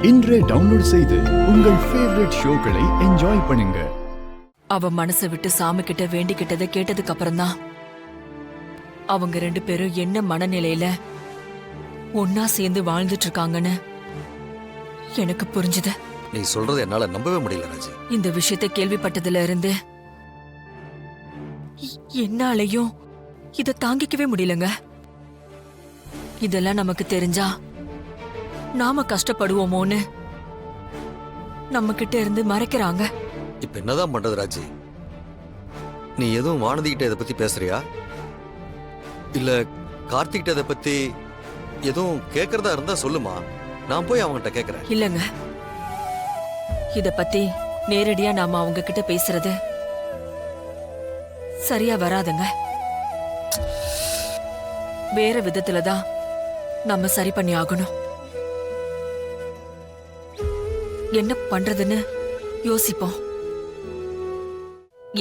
இன்றே டவுன்லோட் செய்து உங்கள் ஃபேவரட் ஷோக்களை என்ஜாய் பண்ணுங்க. அவ மனசை விட்டு சாமி கிட்ட வேண்டிக்கிட்டதை கேட்டதுக்கு அப்புறம் தான் அவங்க 2 பேரும் என்ன மனநிலையில ஒன்னா சேர்ந்து வாழ்ந்துட்டு இருக்காங்கன்னு எனக்கு புரிஞ்சுது. நீ சொல்றது என்னால நம்பவே முடியல ராஜி. இந்த விஷயத்தை கேள்விப்பட்டதுல இருந்து என்னாலையும் இத தாங்கிக்கவே முடியலங்க. இதெல்லாம் நமக்கு தெரிஞ்சா நாம கஷ்டப்படுவோமோன்னு நம்ம கிட்ட இருந்து மறைக்கிறாங்க. இப்ப என்னதான் பண்றது ராஜி? நீ எதுவும் வானதி கிட்ட இதை பத்தி பேசுறியா? இல்ல கார்த்திக் கிட்ட இதை பத்தி எதுவும் கேக்குறதா இருந்தா சொல்லுமா, நான் போய் அவங்ககிட்ட கேக்குறேன். இல்லங்க, இத பத்தி நேரடியா நாம அவங்க கிட்ட பேசுறது சரியா வராதுங்க. வேற விதத்துலதான் நம்ம சரி பண்ணி ஆகணும். என்ன பண்றதுன்னு யோசிப்போம்.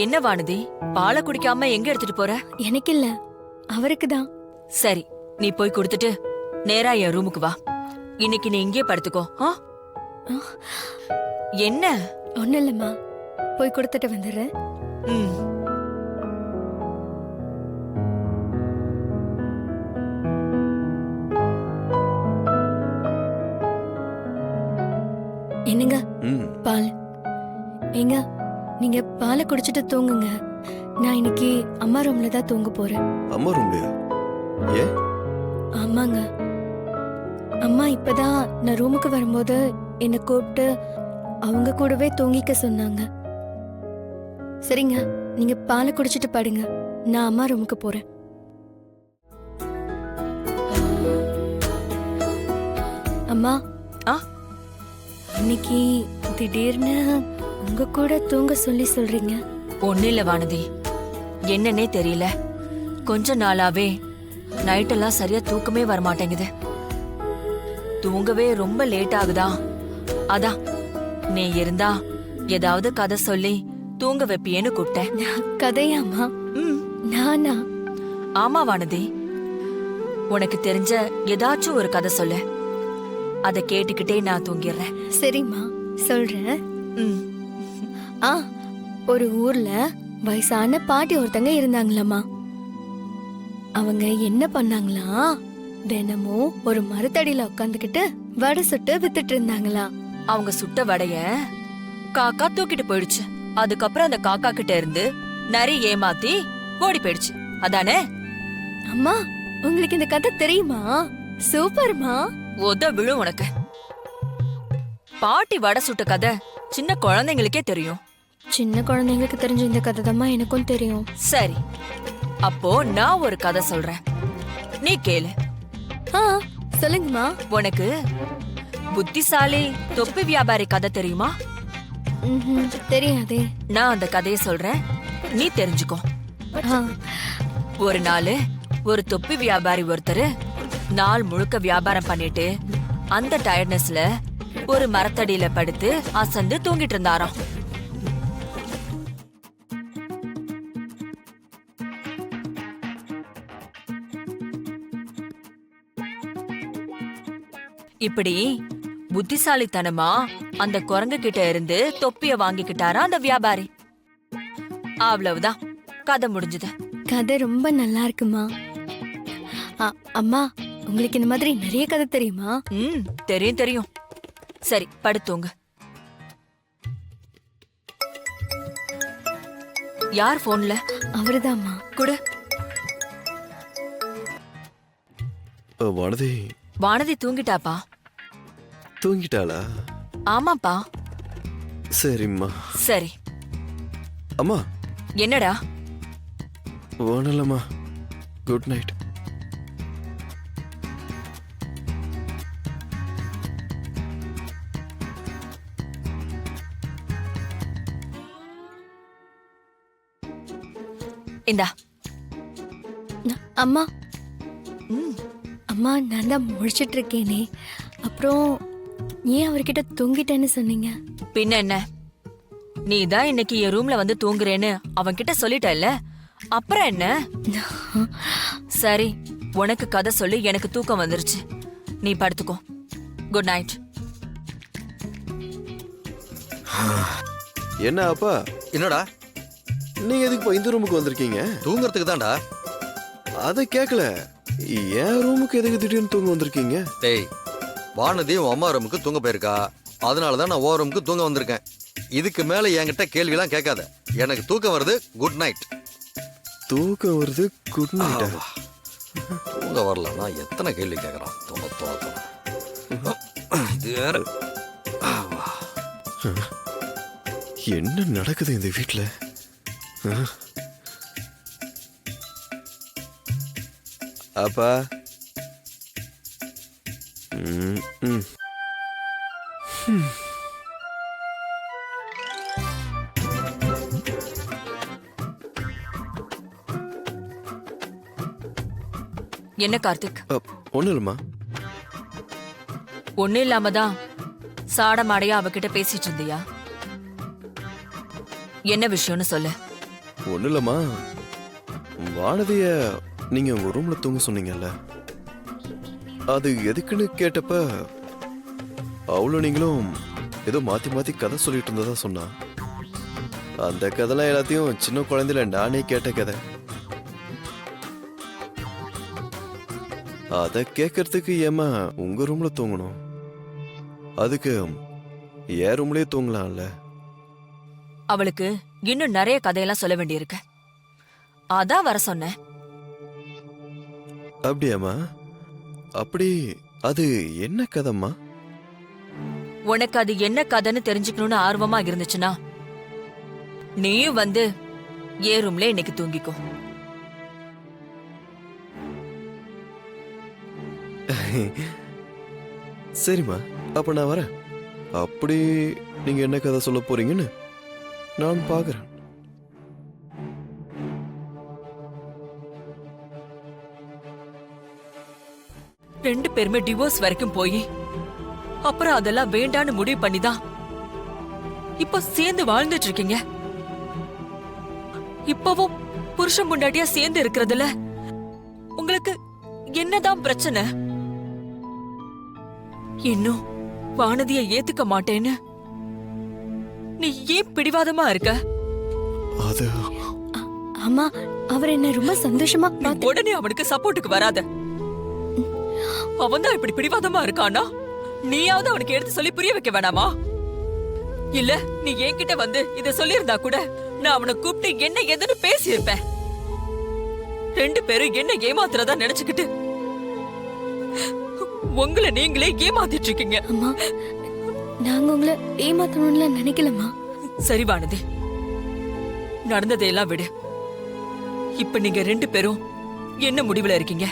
என்ன வானதி, பாலை குடிக்காம எங்க எடுத்துட்டு போற? எனக்கு இல்ல, அவருக்கு தான். சரி, நீ போய் கொடுத்துட்டு நேரா என் ரூமுக்கு வா. இன்னைக்கு நீ இங்கே படுத்துக்கோ. என்ன? ஒண்ணு இல்லம்மா, போய் கொடுத்துட்டு வந்துடுறேன். ம். என்னங்க பால்? எங்க நீங்க பாலை குடிச்சிட்டு தூங்குங்க. நான் இன்னைக்கு அம்மா ரூம்ல தான் தூங்க போறேன். அம்மா ரூம்லயா? ஏ? ஆமாங்க, அம்மா இப்பதான் நான் ரூமுக்கு வரும்போது என்னை கூப்பிட்டு அவங்க கூடவே தூங்கிக்க சொன்னாங்க. சரிங்க, நீங்க பாலை குடிச்சிட்டு படுங்க, நான் அம்மா ரூமுக்கு போறேன். அம்மா, இன்னைக்கு திடீர்னு உங்க கூட தூங்க சொல்றீங்க? ஒண்ணு இல்ல வானதி, என்னன்னே தெரியல, கொஞ்ச நாளாவே நைட்டெல்லாம் சரியா தூக்கமே வரமாட்டேங்குது. தூங்கவே ரொம்ப லேட் ஆகுதா. அதான் நீ இருந்தா ஏதாவது கதை சொல்லி தூங்க வைப்பியேன்னு கூப்பிட்டேன். கதையாமா? நானா? ஆமா வானதி, உனக்கு தெரிஞ்ச ஏதாச்சும் ஒரு கதை சொல்லு, அத கேட்டுக்கிட்டே நான் தூங்கிடுறேன். சரிம்மா, சொல்றேன். ஒரு ஊர்ல வயசான பாட்டி ஒருத்தங்க இருந்தாங்களாமா. அவங்க என்ன பண்ணாங்களா, தினமும் ஒரு மரத்தடியில உட்காந்துக்கிட்டு வடை சுட்டு வித்துட்டு இருந்தாங்களா. அவங்க சுட்ட வடைய காக்கா தூக்கிட்டு போயிடுச்சு. அதுக்கப்புறம் அந்த காக்கா கிட்ட இருந்து நிறைய ஏமாத்தி ஓடி போயிடுச்சு. அதானே? அம்மா, உங்களுக்கு இந்த கதை தெரியுமா? சூப்பர்மா. உத விழும் உனக்கு. பாட்டி வடை சுட்ட கதை சின்ன குழந்தைங்களுக்கே தெரியும். சின்ன குழந்தைங்களுக்கு தெரிஞ்ச இந்த கதை தான் எனக்கும் தெரியும். சரி, அப்போ நான் ஒரு கதை சொல்றேன், நீ கேளு. சொல்லுங்கம்மா. உனக்கு புத்திசாலி தொப்பி வியாபாரி கதை தெரியுமா? தெரியாதே. நான் அந்த கதையை சொல்றேன், நீ தெரிஞ்சுக்கோ. ஒரு நாள் ஒரு தொப்பி வியாபாரி ஒருத்தர் நாள் முழுக்க வியாபாரம் பண்ணிட்டு அந்த டயர்ட்னஸ்ல ஒரு மரத்தடியில படுத்து அசந்து தூங்கிட்டு இருந்தாராம். இப்படி புத்திசாலித்தனமா அந்த குரங்கு கிட்ட இருந்து தொப்பிய வாங்கிக்கிட்டாரா அந்த வியாபாரி. அவ்வளவுதான், கதை முடிஞ்சது. கதை ரொம்ப நல்லா இருக்குமா. அம்மா, உங்களுக்கு இந்த மாதிரி நிறைய கதை தெரியுமா? தெரியும் தெரியும். சரி, படுத்துங்க. யார் போன்ல? அவருதாம்மா. குடு. வானதி. வானதி தூங்கிட்டாப்பா. தூங்கிட்டாளா? ஆமாப்பா. சரிம்மா. சரி. அம்மா. என்னடா? வானலம்மா, குட் நைட். இந்தா. அம்மா. அம்மா, நான் தான் முடிச்சிட்டு இருக்கேனே, அப்புறம் ஏன் அவர்கிட்ட தூங்கிட்டேன்னு சொன்னீங்க? பின்ன என்ன, நீ தான் இன்னைக்கு என் ரூம்ல வந்து தூங்குறேன்னு அவன்கிட்ட சொல்லிட்டல்ல, அப்புறம் என்ன? சரி, உனக்கு கதை சொல்லி எனக்கு தூக்கம் வந்துருச்சு, நீ படுத்துக்கோ. Good night. என்ன அப்பா, என்னடா? நீங்க எதுக்கு இந்த ரூமுக்கு வந்திருக்கீங்க? தூங்குறதுக்கு தான்டா. அதை கேட்கல, என் ரூமுக்கு எதுக்கு திடீர்னு தூங்க வந்திருக்கீங்க? டேய், வானதி உன் அம்மா ரூமுக்கு தூங்க போயிருக்கா. அதனால தான் நான் ஓ ரூமுக்கு தூங்க வந்திருக்கேன். இதுக்கு மேல என்கிட்ட கேள்விலாம் கேட்காத. எனக்கு தூக்கம் வருது. Good night. தூக்கம் வருது, குட் நைட். தூங்க வரலன்னா எத்தனை கேள்வி கேட்கறான். தூங்க தூங்க இது வேற. என்ன நடக்குது இந்த வீட்டுல? அப்பா. ம், ம். என்ன கார்த்திக்? ஒண்ணும் இல்லம்மா. ஒண்ணு இல்லாம தான் சாட மாடையா அவகிட்ட பேசிட்டு இருந்தியா? என்ன விஷயம்னு சொல்லு. ஒண்ணும் இல்லம்மா, வானதிய நீங்க உங்க ரூம்ல தூங்க சொன்னீங்கல்ல, அது எதுக்குன்னு கேட்டப்ப அவளும் நீங்களும் ஏதோ மாத்தி மாத்தி கதை சொல்லிட்டு இருந்ததா சொன்னா. அந்த கதைலாம் எல்லாத்தையும் சின்ன குழந்தையில நானே கேட்ட கதை. அத கேட்கறதுக்கு ஏமா உங்க ரூம்ல தூங்கணும்? அதுக்கு என் ரூம்லயே தூங்கலாம்ல. அவளுக்கு இன்னும் நிறைய கதையெல்லாம் சொல்ல வேண்டியிருக்கு. அதான் வர சொன்னேன். அப்படியாம்மா? அப்படி அது என்ன கதைம்மா? உனக்கு அது என்ன கதைன்னு தெரிஞ்சுக்கணும்னு ஆர்வமா இருந்துச்சுன்னா நீயும் வந்து ஏ ரூம்ல இன்னைக்கு தூங்கிக்கோ. சரிம்மா, அப்ப நான் வரேன். அப்படி நீங்க என்ன கதை சொல்ல போறீங்கன்னு நான் பாக்குறேன். ரெண்டு பேருமே டிவோர்ஸ் வரைக்கும் போய் அப்புறம் அதெல்லாம் வேண்டான்னு முடிவு பண்ணிதான் இப்ப சேர்ந்து வாழ்ந்துட்டு இருக்கீங்க. இப்பவும் புருஷன் பொண்டாட்டியா சேர்ந்து இருக்கிறதுல உங்களுக்கு என்னதான் பிரச்சனை? இன்னும் வானதிய ஏத்துக்க மாட்டேன்னு நீ ஏன் பிடிவாதமா இருக்க? அது அம்மா, அவர் என்ன ரொம்ப சந்தோஷமா நீ உடனே அவனுக்கு சப்போர்ட்டுக்கு வராத. அவன் தான் இப்படி பிடிவாதமா இருக்கானா? நீயாவது அவனுக்கு எடுத்து சொல்லி புரிய வைக்க வேணாமா? இல்ல நீ என்கிட்ட வந்து இத சொல்லியிருந்தா கூட நான் அவனை கூப்பிட்டு என்ன ஏதுன்னு பேசியிருப்பேன். ரெண்டு பேரும் என்ன ஏமாத்துறதா நினைச்சுக்கிட்டு உங்களை நீங்களே ஏமாத்திட்டு இருக்கீங்க. அம்மா, நாங்க உங்களை ஏமாத்தணும்ல நினைக்கலம்மா. சரி வானதி, நடந்ததையெல்லாம் விடு. இப்ப நீங்க ரெண்டு பேரும் என்ன முடிவுல இருக்கீங்க?